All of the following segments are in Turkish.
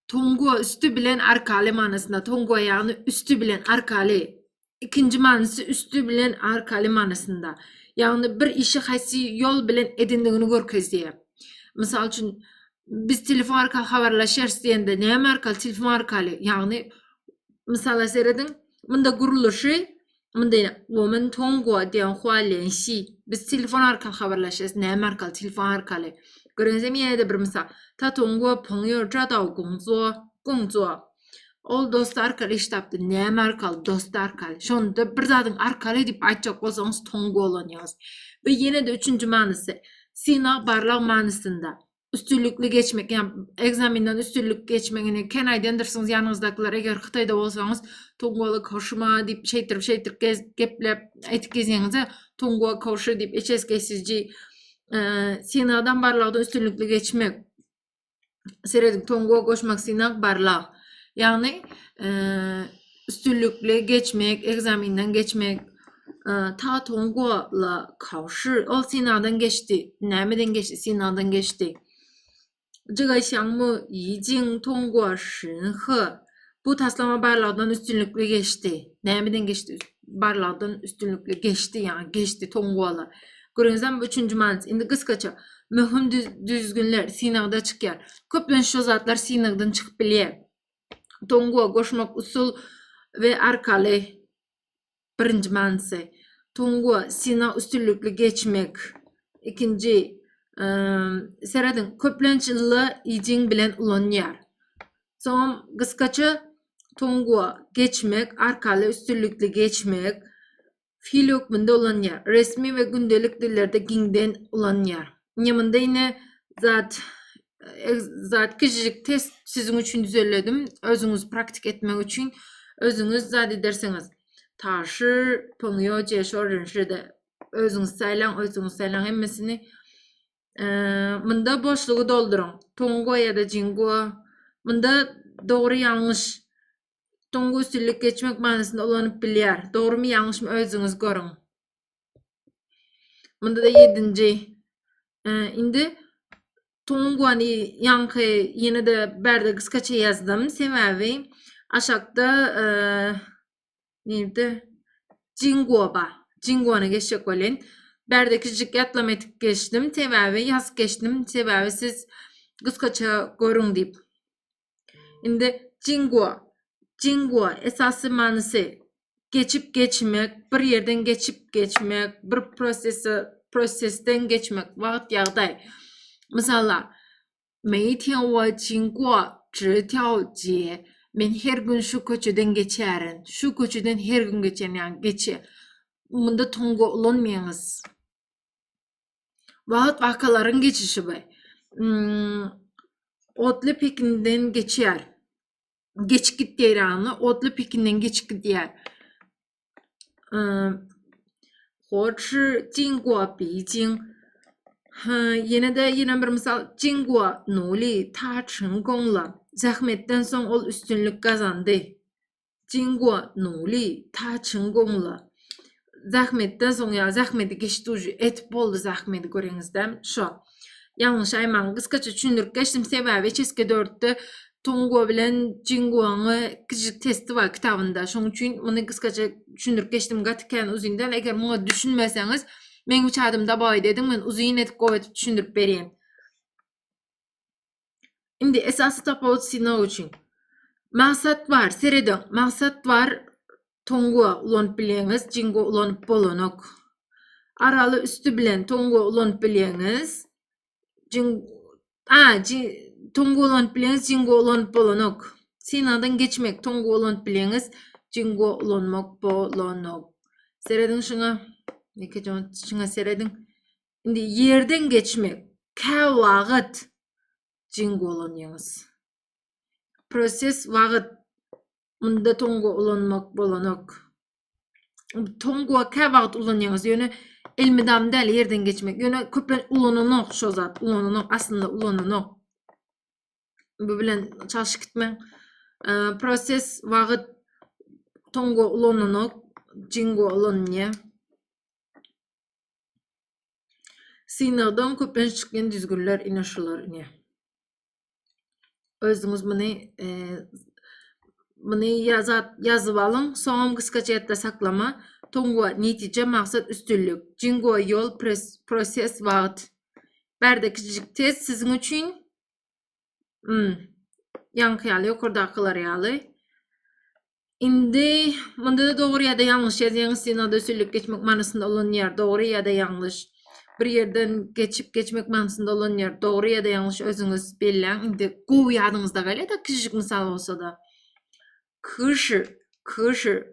Tongu üstü bilen arkali manasında. Tongu yani üstü bilen arkali. İkinci manası üstü bilen arkali manasında. Yani bir işi haysi yol bilen edindiğini görkezdiye. Misal için biz telefon arkalı haberleşeriz diyende ne arkalı telefon arkalı. Yani misal seyredin. Mında guruluşu. Mında yine. 我们通过电话联系. Biz telefon arkalı haberleşeriz. Ne arkalı telefon arkalı. Görünüzde mi yine de bir misal. 他通过朋友找到工作. Ol dost arkalı iş taptı. Ne arkalı dost arkalı. Şonda bir zaten arkalı deyip aytacak olsanız tongu olanıyoruz. Ve yine de üçüncü manası. Sina barlaq manasında. Üstünlüklü geçmek, yani egzaminden üstünlük geçmegini kenaydendirsiniz yanınızdakiler. Eğer Xitayda olsanız tongualı koşma deyip şeytir geplep aytıp gezenize tongualı koşu deyip eçeskesizci Sina'dan barlaqdan üstünlüklü geçmek. Seyredin tongualı koşmak Sina barlaq. Yani üstünlüklü geçmek, egzaminden geçmek. 他通过了考试 o Sina'dan geçti. Nereden geçti? Sina'dan geçti. 这个项目已经通过审核. Bu taslama barlaqdan üstünlüklü geçti. Nereden geçti? Barlaqdan üstünlüklü geçti yani. Geçti tongualı. Görüyorsunuz üçüncü manası. Şimdi kıskaça. Mühim düzgünler Sina'da çıkıyor. Köplenş zatlar Sina'dan çıkıp biliyor. Tongualı koşmak usul ve arkalı. Birinci manası. Tongualı Sina üstünlüklü geçmek. İkinci Seredin köplençilli icin bilen ulanıyor. Son kıskaça tongualı geçmek, arkalı üstünlüklü geçmek, fiil hükmünde ulanıyor. Resmi ve gündelik dillerde ginden ulanıyor. Yanında yine zat kişilik test sizin için düzenledim. Özünüz praktik etmek için özünüz zat ederseniz. 他是朋友介绍认识的. Özünüz saylan hemmesini mında boşluğu doldurun. Tongo ya da jingo. Mında doğru yanlış. Tongo üstünlük geçmek manasında olanıp biliyor. Doğru mu yanlış mı özünüz görün. Mında da 7. Indi Tongo'ni yankı yine de berde kıskaça yazdım. Sebebi aşağıda neydi? Jingo ba. Jingo'na geçecek olin. Berde küçük yatlamatik geçtim. Sebebi yaz geçtim. Sebebi siz kıskaça görün deyip. Şimdi Jingo esası manası geçip geçmek, bir yerden geçip geçmek, bir prosesten geçmek, vakit yağday. Mesela 每一天我经过这条街 ben her gün şu köşeden geçerim. Şu köşeden her gün geçerim yani geçe. Bunda tongu olunmayınız. Vakit vakaların geçişi bu. Otlu pekinden geçer. Geç git diğer anı. Otlu pekinden geç git diğer. 火车经过北京 yine bir misal 经过努力他成功了 zahmetten son ol üstünlük kazandı 经过努力他成功了 zahmetten son ya zahmeti geçti ucu et boldu zahmeti görünüzde şu yanlış ayman kıskaça düşündürüp geçtim sebebi çeske 4'te Tongo bilen Jingo'nun küçük testi var kitabında. Şunun için bunu kıskaça düşündürüp geçtim gatiken uzundan. Eğer bunu düşünmeseniz men üç adımda boy dedim. Ben uzun etip koyup düşündürüp vereyim. Şimdi esası tapavut sınav için. Maksat var. Seredin. Maksat var. Tongo ulanıp bileniz. Jingo ulanıp bolonuk. Aralı üstü bilen Tongo ulanıp bileniz. Tongu ulanıp bileniz, Jingo ulanıp bolonuk. Sina'dan geçmek, Tongu ulanıp bileniz, Jingo ulanmak bolonuk. Seredin şuna seredin. Şimdi yerden geçmek, ke vaqt, Jingo ulanıyoruz. Proses vaqt, bunda Tongu ulanmak bolonuk. Tongu ke vaqt ulanıyoruz. Yani elmidam değil yerden geçmek. Yani köpen ulanınok şu zat, ulanınok aslında ulanınok. Bu bilen çalışıp gitmem. Proses vaqt Tongo ulanınok, Jingo ulanıyor. Sina'dan köpen çıkan düzgünler inaşılar ine. Özünüz bunu yazıp alın. Soňam kıskaça ýetde saklama. Toňwa netice maksat üstünlük. Jingo yol proses wagt. Berde kiçik test sizin üçin ýankyýaly ýokardakylary ýaly. Indi munda da dogry ýa-da ýalňyş ýazýaňyz synada üstünlük geçmek manysynda olan ýer dogry ýa-da ýalňyş. Bir ýerden geçmek manysynda olan ýer dogry ýa-da ýalňyş özüňiz belläň. Indi gowy ýadyňyzda galy-da kiçik mysal bolsa da. Kışı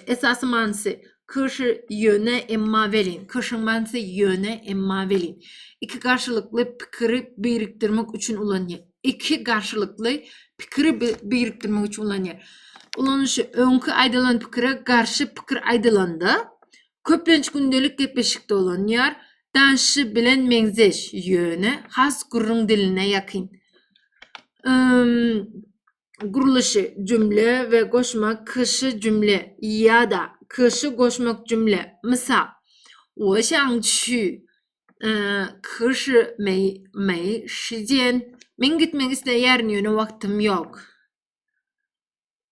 esası manysy kışı yöne emma velin. Kışın manysy yöne emma velin. İki karşılıklı pikiri biriktirmek üçün ulanýar. İki karşılıklı pikiri biriktirmek üçün ulanýar. Ulanışı öňkü aýdylan pikire garşy pikir aýdylanda köplenç gündelik gepleşikde olanýar. Danşı bilen meňzeş yöne has gurrun diline ýakyn. Guruluşu cümle ve goşmak kışı cümle ya da kışı goşmak cümle. Misal, 我想去可是没时间. Men gitmek isteýärin ýöne wagtym ýok.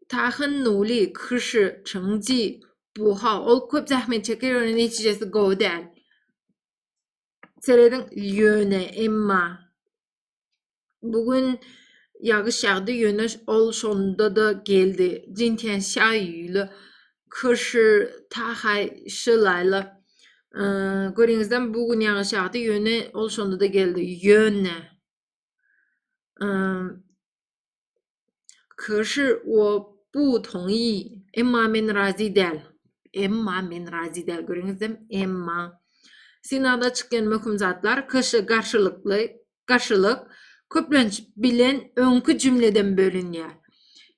他很努力可是成绩不好. Ol köp zahmet çeker ýöne netijesi gowy däl. Serediň ýöne emma. Bugün yağış yağdı ýöne ol şonda da geldi. Jimtian 下雨了. 可是它还是来了. Göreňizden bugün yağış yağdı ýöne ol şonda da geldi. Ýöne. 可是我不同意. Emma men razy däl. Emma men razy däl. Göreňizden emma. Synada çykan möhüm zatlar kışı karşılık köplenç bilen öňkü cümleden bölünýär.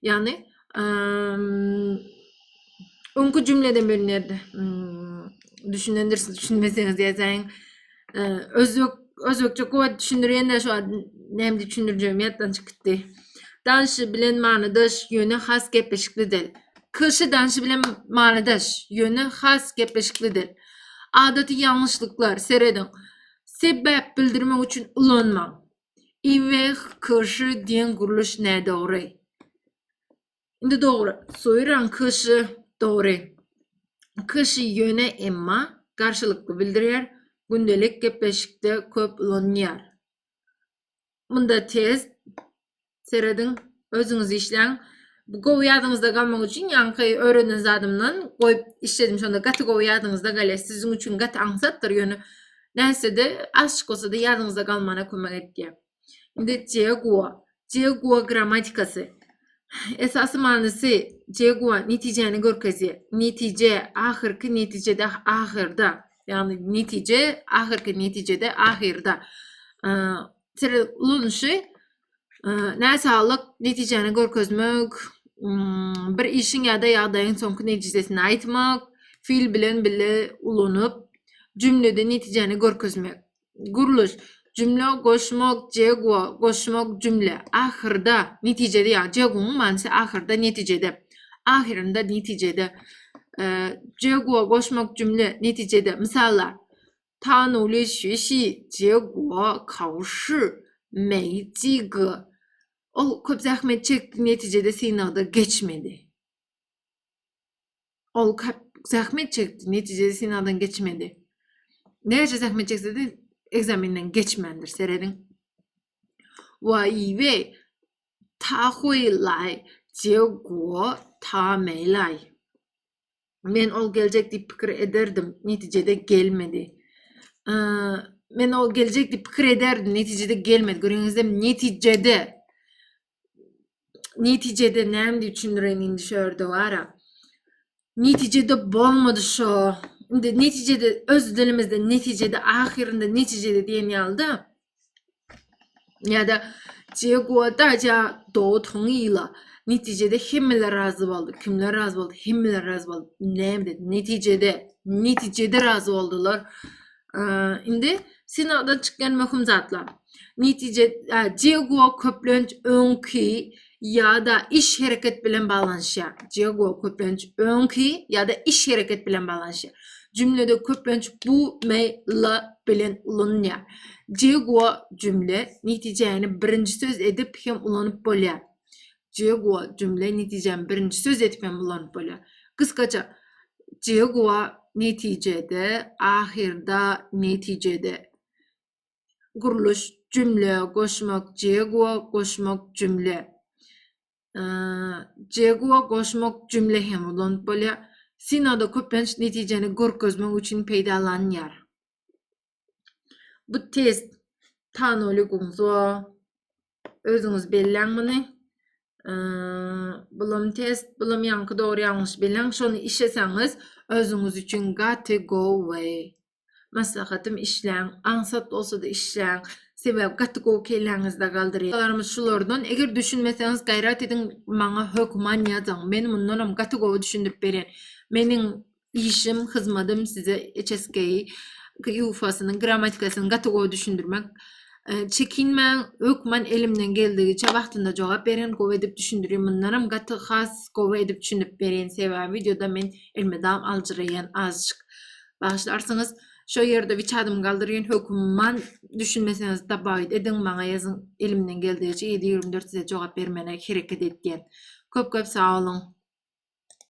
Yani öňkü cümleden bölünýär. Düşünendirsiz, düşünmeseňiz ýazaýyn. Özbekçe gowy düşündirýände şu näme düşündirjegim ýatdan çykdy. Danşı bilen manydaş ýöne has gepleşiklidir. Kışı danşı bilen manydaş ýöne has gepleşiklidir. Adaty ýalňyşlyklar serediň. Sebäp bildirmek üçin ulanmaň. İveh kışı diýen guruluş ne dogry? Indi dogry. Soýran kışı dogry. Kışı ýöne emma garşylykly bildirýär. Gündelik gepleşikde köp ulanýar. Munda tez serediň özüňiz işleň. Bu gowy ýadyňyzda galmak üçin ýanky öğrenen zadymdan goýup işledim şonda gaty gowy ýadyňyzda galy. Siziň üçin gaty aňsatdyr ýöne. Näsede açyk bolsa da ýadyňyzda galmana kömek etdi. Indi Jegua gramatikasy. Esasy manysy Jegua netijeni görkezýär. Netije ahyrky netijede ahyrda. Yani netice ahyrky netijede ahyrda. Ulanışı näsalyk netijeni görkezmek, bir işin ýa-da ýagdaýyň soňky netijesini aýtmak, fiil bilen bile ulanyp cümlede netijeni görkezmek. Guruluş cümle goşmak, jegua goşmak cümle. Ahyrda netijede ýa jeguň manysy ahyrda netijede. Ahirinde netijede. Jegua goşmak cümle netijede. Misallar. 他努力学习结果考试没及格. O köp zahmet çekti neticede sınavda geçmedi. Ol köp zahmet çekti neticede sınavdan geçmedi. Nerece zahmet çekse de egzaminden geçmendir serediň. 我以为他会来结果他没来. Men ol gelecek diýip pikir ederdim neticede gelmedi. Men o gelecek diýip pikir ederdim neticede gelmedi. Göreňizde neticede näme diýip düşündiren indi şöýerde wara. Neticede bolmady şo. Indi neticede öz dilimizde neticede ahirinde neticede diýen ýalda. Ya-da 结果大家都同意了. Neticede hemmeler razı boldy. Kimler razı boldy? Hemmeler razı boldy. Näme dedi? Neticede razı boldular. Indi sınavdan çykan möhüm zatlar. Netije jegua köplenç öňki ýa-da iş hereket bilen balanşýar. Jegua köplenç öňki ýa-da iş hereket bilen balanşýar. Cümlede köpünç bu me la bilen ulanıyor. Jego cümle neticeni birinci söz edip hem ulanıp bolýar. Jego cümle neticeni birinci söz edip hem ulanıp bolýar. Kıskaça jego neticede, ahirda, neticede. Guruluş cümle, koşmak, jego, koşmak, cümle. Jego, koşmak, cümle hem ulanıp bolýar. Sinoda köpünç neticeni görkezmek üçin peýdalanýar. Bu test tanolygymyz özüňiz belläňmini? Bulam test, bulam ýanky dogry ýalňyş bilen, şonu işeseňiz özüňiz üçin got to go away. Maslahatym işläň, ansat bolsa da işläň. Sebäp got to go keläňizde galdyryr. Şolarymyz şulardan. Eger düşünmeseňiz gaýrat edin, maňa hökman ýazaň. Men mundanam got to go düşündirip beren. Meniň işim, hyzmatym size HSK ýufasynyň grammatikasyny got to go düşündirmek. Çekinmeň, hökman elimden geldigiçe wagtynda jogap beren, gowy edip düşündirýän. Mundanam got to has gowy edip düşündirip beren. Sebäbi videoda men elmedam aljyraýan azjyk. Başlarsyňız şo ýerde wiçadym galdyrýan hökman düşünmeseňiz da baýt edin, maňa ýazyň, elimden geldigiçe 7-24 size jogap bermene hereket etdiň. Köp sag bolun.